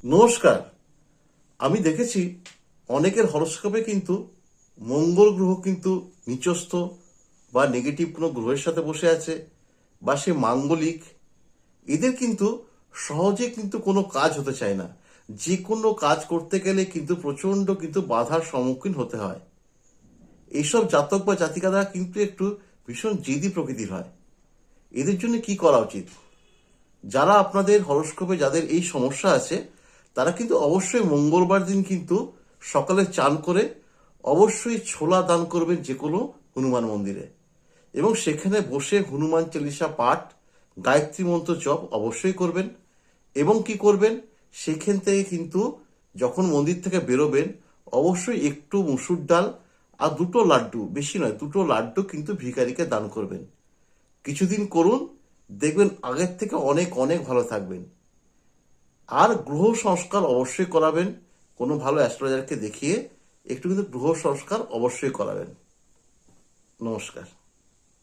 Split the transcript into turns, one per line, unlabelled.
নমস্কার। আমি দেখেছি অনেকের হরোস্কোপে কিন্তু মঙ্গল গ্রহ কিন্তু নিচস্থ বা নেগেটিভ কোনো গ্রহের সাথে বসে আছে, বা সে মাঙ্গলিক। এদের কিন্তু সহজে কিন্তু কোনো কাজ হতে চায় না। যে কোনো কাজ করতে গেলে কিন্তু প্রচণ্ড কিন্তু বাধার সম্মুখীন হতে হয়। এইসব জাতক বা জাতিকারা কিন্তু একটু ভীষণ জেদি প্রকৃতির হয়। এদের জন্য কি করা উচিত? যারা আপনাদের হরোস্কোপে যাদের এই সমস্যা আছে, তারা কিন্তু অবশ্যই মঙ্গলবার দিন কিন্তু সকালে চান করে অবশ্যই ছোলা দান করবেন যে কোনো হনুমান মন্দিরে, এবং সেখানে বসে হনুমান চালিসা পাঠ, গায়ত্রী মন্ত্র জপ অবশ্যই করবেন। এবং কি করবেন, সেখান থেকে কিন্তু যখন মন্দির থেকে বেরোবেন অবশ্যই একটু মুসুর ডাল আর দুটো লাড্ডু, বেশি নয়, দুটো লাড্ডু কিন্তু ভিখারিকে দান করবেন। কিছুদিন করুন, দেখবেন আগের থেকে অনেক অনেক ভালো থাকবেন। আর গ্রহ সংস্কার অবশ্যই করাবেন, কোনো ভালো অ্যাস্ট্রোলজারকে দেখিয়ে একটু কিন্তু গ্রহ সংস্কার অবশ্যই করাবেন। নমস্কার।